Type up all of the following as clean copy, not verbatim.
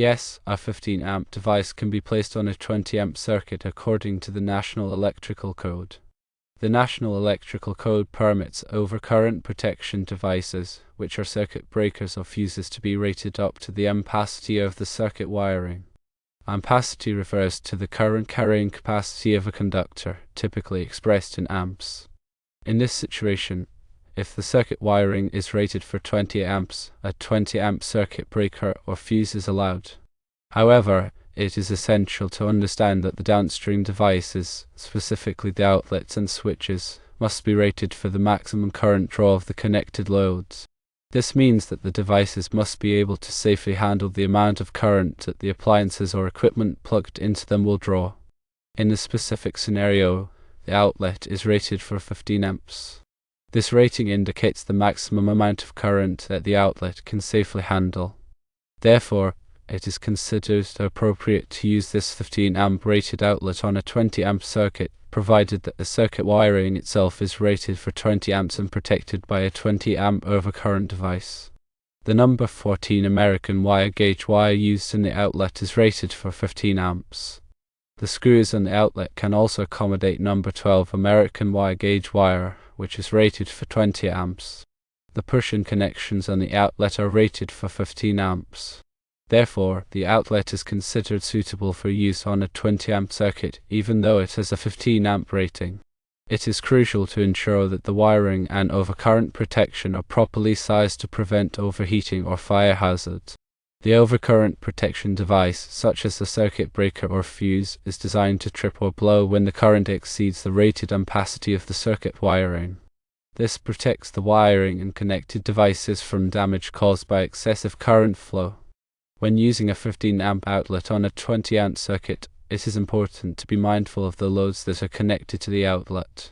Yes, a 15 amp device can be placed on a 20 amp circuit according to the National Electrical Code. The National Electrical Code permits overcurrent protection devices, which are circuit breakers or fuses, to be rated up to the ampacity of the circuit wiring. Ampacity refers to the current carrying capacity of a conductor, typically expressed in amps. In this situation, if the circuit wiring is rated for 20 amps, a 20 amp circuit breaker or fuse is allowed. However, it is essential to understand that the downstream devices, specifically the outlets and switches, must be rated for the maximum current draw of the connected loads. This means that the devices must be able to safely handle the amount of current that the appliances or equipment plugged into them will draw. In the specific scenario, the outlet is rated for 15 amps. This rating indicates the maximum amount of current that the outlet can safely handle. Therefore, it is considered appropriate to use this 15 amp rated outlet on a 20 amp circuit, provided that the circuit wiring itself is rated for 20 amps and protected by a 20 amp overcurrent device. The number 14 American wire gauge wire used in the outlet is rated for 15 amps. The screws on the outlet can also accommodate number 12 American wire gauge wire, which is rated for 20 amps. The push-in connections on the outlet are rated for 15 amps. Therefore, the outlet is considered suitable for use on a 20 amp circuit, even though it has a 15 amp rating. It is crucial to ensure that the wiring and overcurrent protection are properly sized to prevent overheating or fire hazards. The overcurrent protection device, such as a circuit breaker or fuse, is designed to trip or blow when the current exceeds the rated ampacity of the circuit wiring. This protects the wiring and connected devices from damage caused by excessive current flow. When using a 15 amp outlet on a 20 amp circuit, it is important to be mindful of the loads that are connected to the outlet.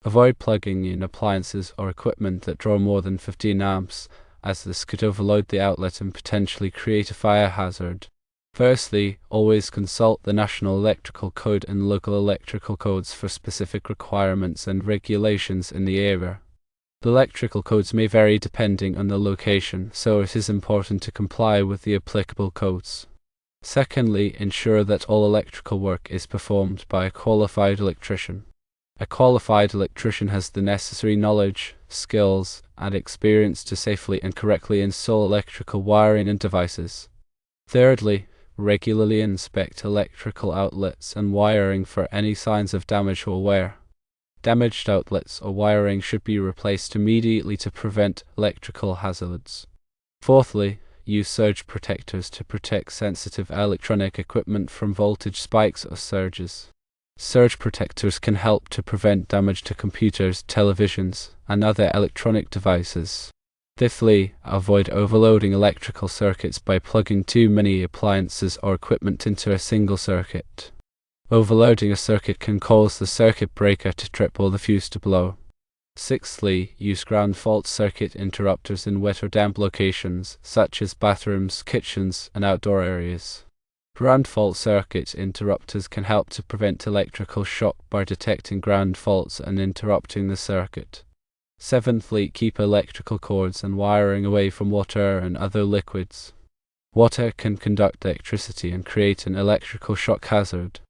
Avoid plugging in appliances or equipment that draw more than 15 amps, as this could overload the outlet and potentially create a fire hazard. Firstly, always consult the National Electrical Code and local electrical codes for specific requirements and regulations in the area. The electrical codes may vary depending on the location, so it is important to comply with the applicable codes. Secondly, ensure that all electrical work is performed by a qualified electrician. A qualified electrician has the necessary knowledge, skills, and experience to safely and correctly install electrical wiring and devices. Thirdly, regularly inspect electrical outlets and wiring for any signs of damage or wear. Damaged outlets or wiring should be replaced immediately to prevent electrical hazards. Fourthly, use surge protectors to protect sensitive electronic equipment from voltage spikes or surges. Surge protectors can help to prevent damage to computers, televisions, and other electronic devices. Fifthly, avoid overloading electrical circuits by plugging too many appliances or equipment into a single circuit. Overloading a circuit can cause the circuit breaker to trip or the fuse to blow. Sixthly, use ground fault circuit interrupters in wet or damp locations, such as bathrooms, kitchens, and outdoor areas. Ground fault circuit interrupters can help to prevent electrical shock by detecting ground faults and interrupting the circuit. Seventhly, keep electrical cords and wiring away from water and other liquids. Water can conduct electricity and create an electrical shock hazard.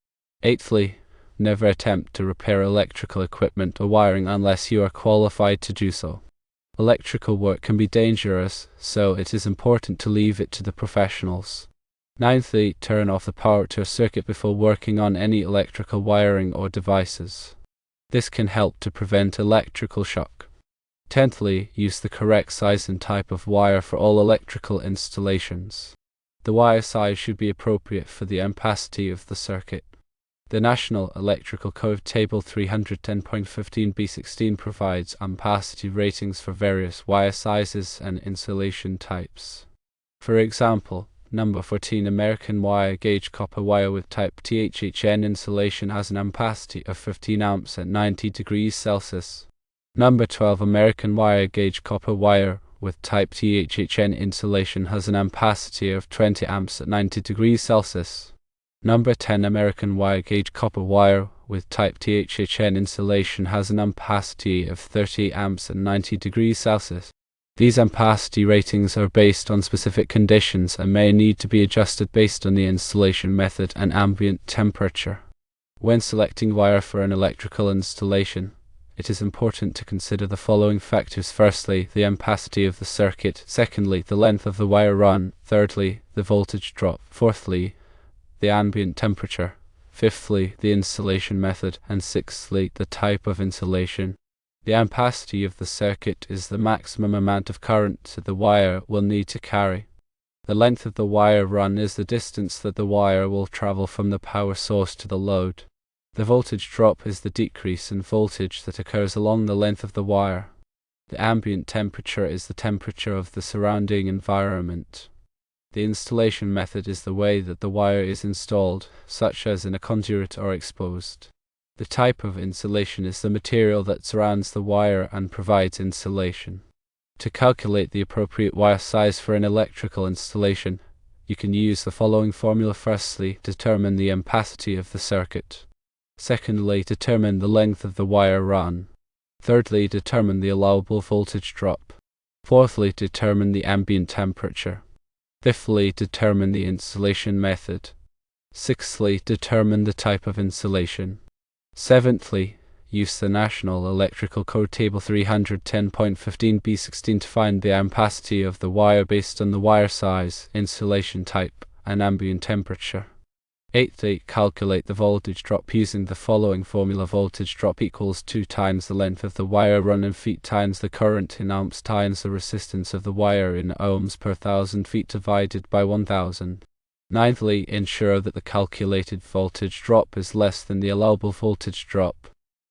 Eighthly, never attempt to repair electrical equipment or wiring unless you are qualified to do so. Electrical work can be dangerous, so it is important to leave it to the professionals. Ninthly, turn off the power to a circuit before working on any electrical wiring or devices. This can help to prevent electrical shock. Tenthly, use the correct size and type of wire for all electrical installations. The wire size should be appropriate for the ampacity of the circuit. The National Electrical Code Table 310.15b16 provides ampacity ratings for various wire sizes and insulation types. For example, number 14 American wire gauge copper wire with type THHN insulation has an ampacity of 15 amps at 90 degrees Celsius. Number 12 American wire gauge copper wire with type THHN insulation has an ampacity of 20 amps at 90 degrees Celsius. Number 10 American wire gauge copper wire with type THHN insulation has an ampacity of 30 amps at 90 degrees Celsius. These ampacity ratings are based on specific conditions and may need to be adjusted based on the installation method and ambient temperature. When selecting wire for an electrical installation, it is important to consider the following factors. Firstly, the ampacity of the circuit. Secondly, the length of the wire run. Thirdly, the voltage drop. Fourthly, the ambient temperature. Fifthly, the installation method. And sixthly, the type of insulation. The ampacity of the circuit is the maximum amount of current the wire will need to carry. The length of the wire run is the distance that the wire will travel from the power source to the load. The voltage drop is the decrease in voltage that occurs along the length of the wire. The ambient temperature is the temperature of the surrounding environment. The installation method is the way that the wire is installed, such as in a conduit or exposed. The type of insulation is the material that surrounds the wire and provides insulation. To calculate the appropriate wire size for an electrical installation, you can use the following formula. Firstly, determine the ampacity of the circuit. Secondly, determine the length of the wire run. Thirdly, determine the allowable voltage drop. Fourthly, determine the ambient temperature. Fifthly, determine the insulation method. Sixthly, determine the type of insulation. Seventhly, use the National Electrical Code Table 310.15b16 to find the ampacity of the wire based on the wire size, insulation type, and ambient temperature. Eighthly, calculate the voltage drop using the following formula. Voltage drop equals 2 times the length of the wire run in feet times the current in amps times the resistance of the wire in ohms per 1,000 feet divided by 1,000. Ninthly, ensure that the calculated voltage drop is less than the allowable voltage drop.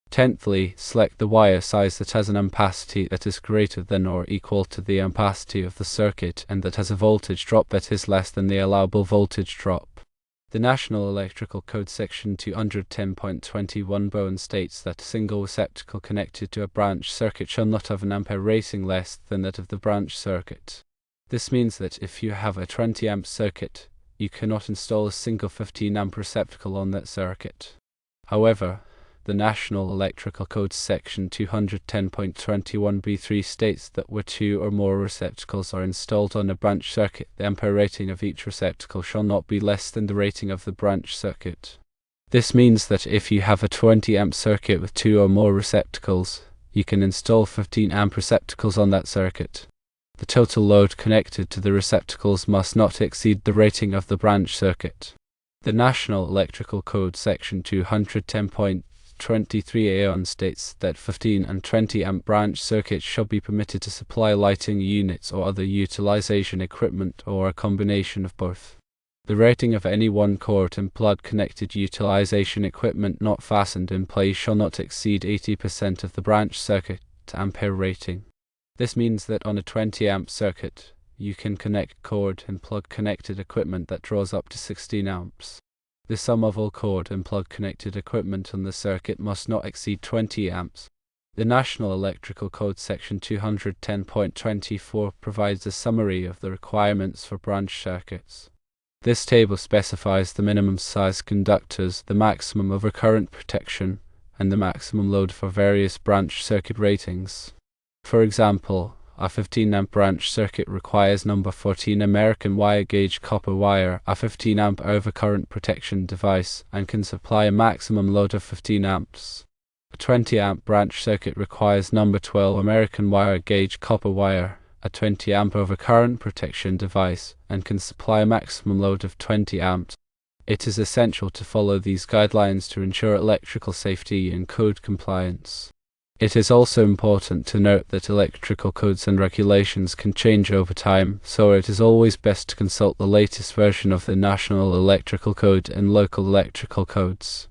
Tenthly, select the wire size that has an ampacity that is greater than or equal to the ampacity of the circuit and that has a voltage drop that is less than the allowable voltage drop. The National Electrical Code Section 210.21b states that a single receptacle connected to a branch circuit shall not have an ampere rating less than that of the branch circuit. This means that if you have a 20 amp circuit, you cannot install a single 15 amp receptacle on that circuit. However, the National Electrical Code Section 210.21b3 states that where 2 or more receptacles are installed on a branch circuit, the ampere rating of each receptacle shall not be less than the rating of the branch circuit. This means that if you have a 20 amp circuit with 2 or more receptacles, you can install 15 amp receptacles on that circuit. The total load connected to the receptacles must not exceed the rating of the branch circuit. The National Electrical Code Section 210.23a states that 15 and 20 amp branch circuits shall be permitted to supply lighting units or other utilization equipment or a combination of both. The rating of any one cord and plug connected utilization equipment not fastened in place shall not exceed 80% of the branch circuit ampere rating. This means that on a 20 amp circuit, you can connect cord and plug connected equipment that draws up to 16 amps. The sum of all cord and plug connected equipment on the circuit must not exceed 20 amps. The National Electrical Code Section 210.24 provides a summary of the requirements for branch circuits. This table specifies the minimum size conductors, the maximum overcurrent protection, and the maximum load for various branch circuit ratings. For example, a 15 amp branch circuit requires number 14 American wire gauge copper wire, a 15 amp overcurrent protection device, and can supply a maximum load of 15 amps. A 20 amp branch circuit requires number 12 American wire gauge copper wire, a 20 amp overcurrent protection device, and can supply a maximum load of 20 amps. It is essential to follow these guidelines to ensure electrical safety and code compliance. It is also important to note that electrical codes and regulations can change over time, so it is always best to consult the latest version of the National Electrical Code and local electrical codes.